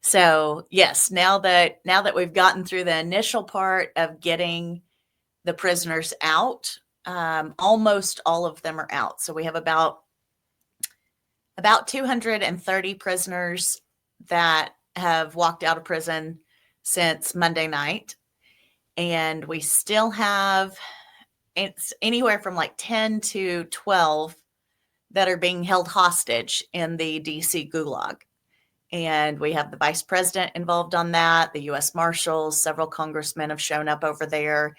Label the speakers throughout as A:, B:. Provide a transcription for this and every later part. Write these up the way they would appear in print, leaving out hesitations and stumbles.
A: So yes, now that we've gotten through the initial part of getting the prisoners out, almost all of them are out. So we have about 230 prisoners that have walked out of prison since Monday night. And we still have, it's anywhere from like 10 to 12 that are being held hostage in the DC gulag. And we have the vice president involved on that, the U.S. Marshals, several congressmen have shown up over there.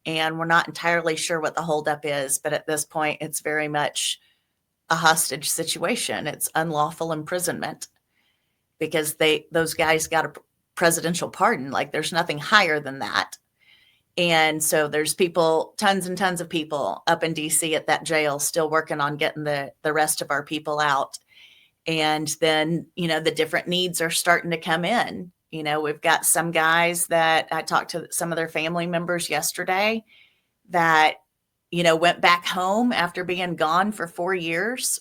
A: And we're not entirely sure what the holdup is, but at this point, it's very much a hostage situation. It's unlawful imprisonment because those guys got a presidential pardon. Like there's nothing higher than that. And so there's people, tons and tons of people up in DC at that jail still working on getting the rest of our people out. And then, the different needs are starting to come in. We've got some guys that I talked to some of their family members yesterday that, went back home after being gone for 4 years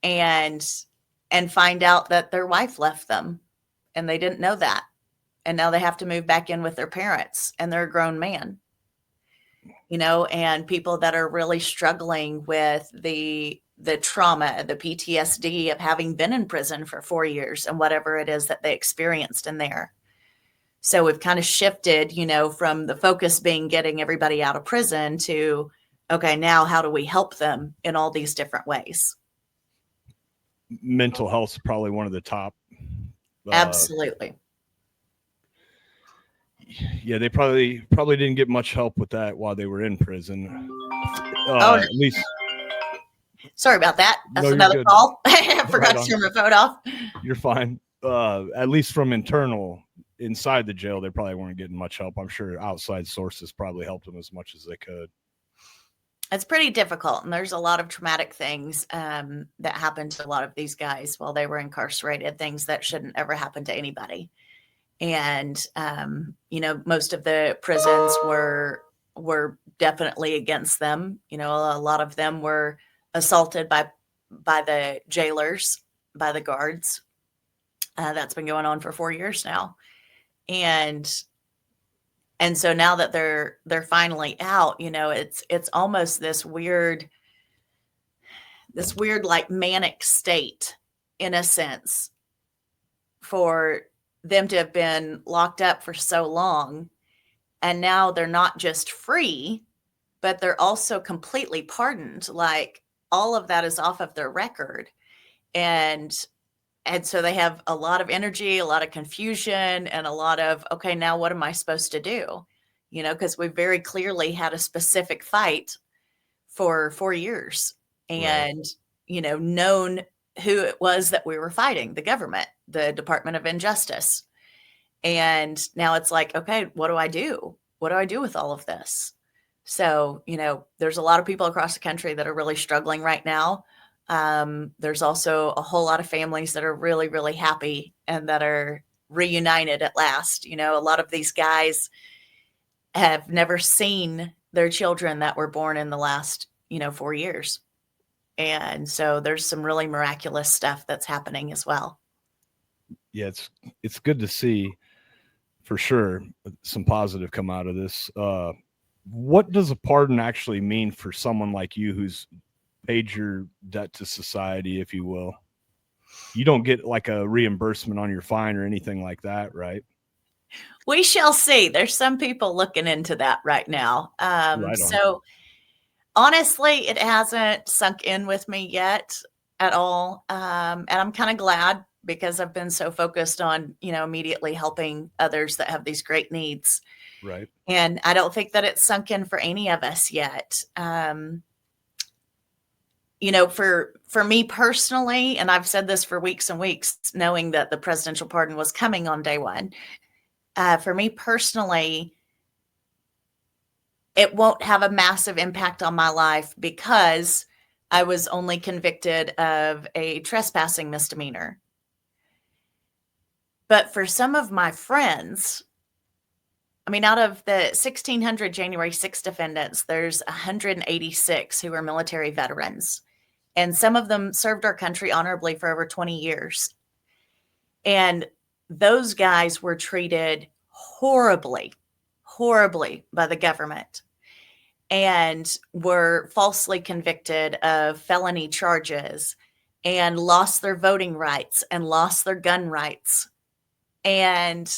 A: and find out that their wife left them and they didn't know that. And now they have to move back in with their parents and they're a grown man, and people that are really struggling with the trauma, the PTSD of having been in prison for 4 years and whatever it is that they experienced in there. So we've kind of shifted, from the focus being getting everybody out of prison to, okay, now how do we help them in all these different ways?
B: Mental health is probably one of the top.
A: Absolutely.
B: Yeah, they probably didn't get much help with that while they were in prison.
A: At least. Sorry about that. That's another call. I forgot to turn my phone off.
B: You're fine. At least from inside the jail, they probably weren't getting much help. I'm sure outside sources probably helped them as much as they could.
A: It's pretty difficult. And there's a lot of traumatic things that happened to a lot of these guys while they were incarcerated, things that shouldn't ever happen to anybody. And, most of the prisons were definitely against them. A lot of them were assaulted by the jailers, by the guards. That's been going on for 4 years now. And so now that they're finally out, it's almost this weird like manic state in a sense for them to have been locked up for so long. And now they're not just free, but they're also completely pardoned. Like all of that is off of their record. And so they have a lot of energy, a lot of confusion, and a lot of, okay, now what am I supposed to do? Because we very clearly had a specific fight for 4 years and, known who it was that we were fighting, the government, the Department of Injustice. And now it's like, okay, what do I do? What do I do with all of this? So, there's a lot of people across the country that are really struggling right now. There's also a whole lot of families that are really, really happy and that are reunited at last. A lot of these guys have never seen their children that were born in the last, 4 years. And so there's some really miraculous stuff that's happening as well.
B: Yeah, it's good to see for sure some positive come out of this. What does a pardon actually mean for someone like you who's paid your debt to society, if you will? You don't get like a reimbursement on your fine or anything like that, right?
A: We shall see. There's some people looking into that right now. So honestly, it hasn't sunk in with me yet at all. And I'm kind of glad because I've been so focused on, immediately helping others that have these great needs.
B: Right.
A: And I don't think that it's sunk in for any of us yet. For me personally, and I've said this for weeks and weeks, knowing that the presidential pardon was coming on day one, for me personally, it won't have a massive impact on my life because I was only convicted of a trespassing misdemeanor. But for some of my friends, out of the 1,600 January 6th defendants, there's 186 who are military veterans. And some of them served our country honorably for over 20 years. And those guys were treated horribly, horribly by the government and were falsely convicted of felony charges and lost their voting rights and lost their gun rights. And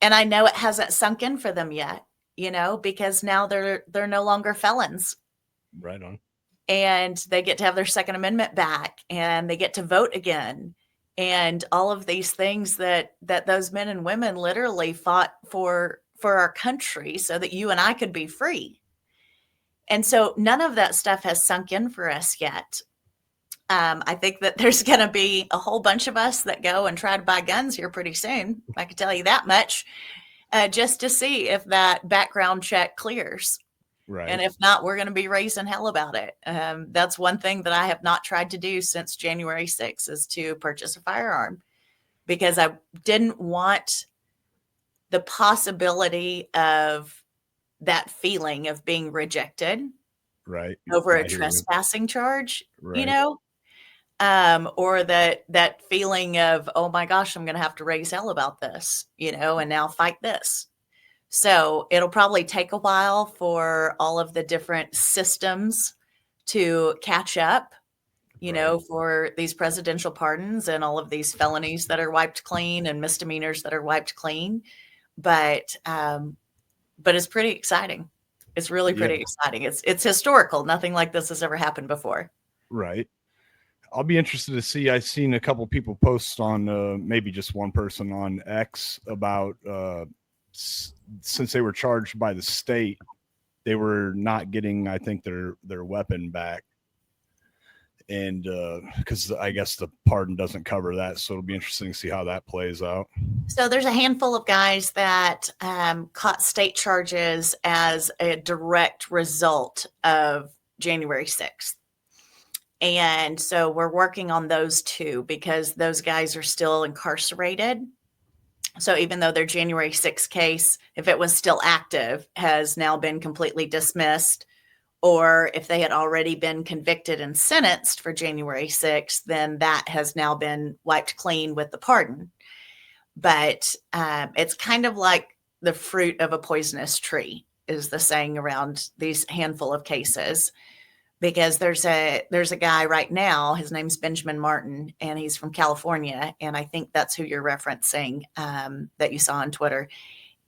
A: I know it hasn't sunk in for them yet, because now they're no longer felons.
B: Right on.
A: And they get to have their Second Amendment back and they get to vote again. And all of these things that those men and women literally fought for our country so that you and I could be free. And so none of that stuff has sunk in for us yet. I think that there's going to be a whole bunch of us that go and try to buy guns here pretty soon. I can tell you that much, just to see if that background check clears.
B: Right.
A: And if not, we're going to be raising hell about it. That's one thing that I have not tried to do since January 6th is to purchase a firearm, because I didn't want the possibility of that feeling of being rejected
B: right
A: over a trespassing charge,
B: right.
A: Or that feeling of, oh my gosh, I'm going to have to raise hell about this, and now fight this. So it'll probably take a while for all of the different systems to catch up, for these presidential pardons and all of these felonies that are wiped clean and misdemeanors that are wiped clean. But it's pretty exciting. It's really pretty exciting. It's historical. Nothing like this has ever happened before.
B: Right. I'll be interested to see. I've seen a couple people post on maybe just one person on X about since they were charged by the state, they were not getting, I think, their weapon back. And because I guess the pardon doesn't cover that. So it'll be interesting to see how that plays out.
A: So there's a handful of guys that caught state charges as a direct result of January 6th. And so we're working on those too, because those guys are still incarcerated. So even though their January 6th case, if it was still active, has now been completely dismissed, or if they had already been convicted and sentenced for January 6th, then that has now been wiped clean with the pardon. But it's kind of like the fruit of a poisonous tree is the saying around these handful of cases. Because there's a guy right now, his name's Benjamin Martin, and he's from California. And I think that's who you're referencing, that you saw on Twitter.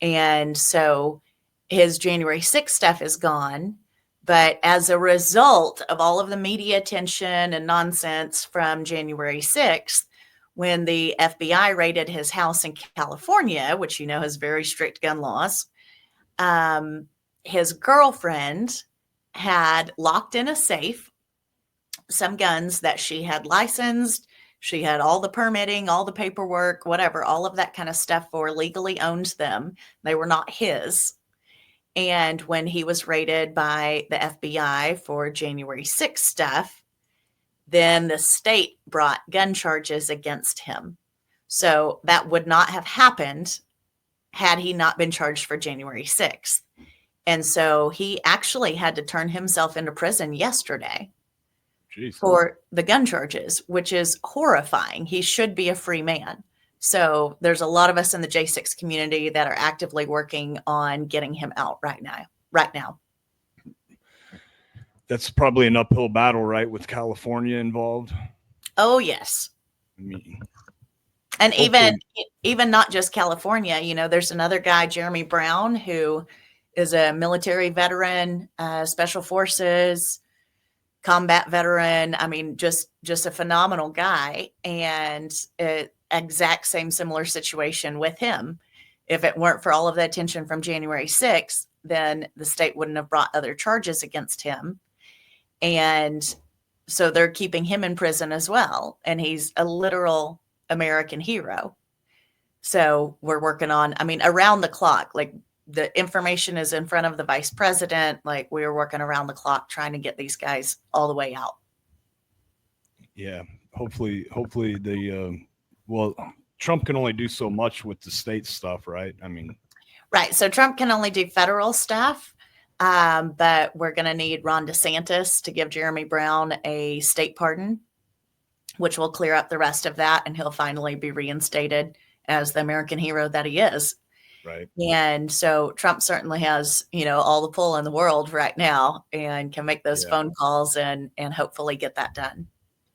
A: And so his January 6th stuff is gone. But as a result of all of the media attention and nonsense from January 6th, when the FBI raided his house in California, which has very strict gun laws, his girlfriend had locked in a safe some guns that she had licensed. She had all the permitting, all the paperwork, whatever, all of that kind of stuff for, legally owned them. They were not his. And when he was raided by the FBI for January 6th stuff, then the state brought gun charges against him. So that would not have happened had he not been charged for January 6th. And so he actually had to turn himself into prison yesterday. Jeez. For the gun charges, which is horrifying. He should be a free man. So there's a lot of us in the J6 community that are actively working on getting him out right now.
B: That's probably an uphill battle, right, with California involved?
A: Oh, yes. And even not just California, there's another guy, Jeremy Brown, who is a military veteran, special forces, combat veteran. I mean, just a phenomenal guy, and exact same similar situation with him. If it weren't for all of the attention from January 6th, then the state wouldn't have brought other charges against him. And so they're keeping him in prison as well. And he's a literal American hero. So we're working on, around the clock, like the information is in front of the vice president. Like we were working around the clock trying to get these guys all the way out.
B: Yeah. Hopefully Trump can only do so much with the state stuff, right?
A: Right. So Trump can only do federal stuff. But we're going to need Ron DeSantis to give Jeremy Brown a state pardon, which will clear up the rest of that. And he'll finally be reinstated as the American hero that he is.
B: Right.
A: And so Trump certainly has, all the pull in the world right now and can make those
B: Yeah.
A: phone calls and hopefully get that done.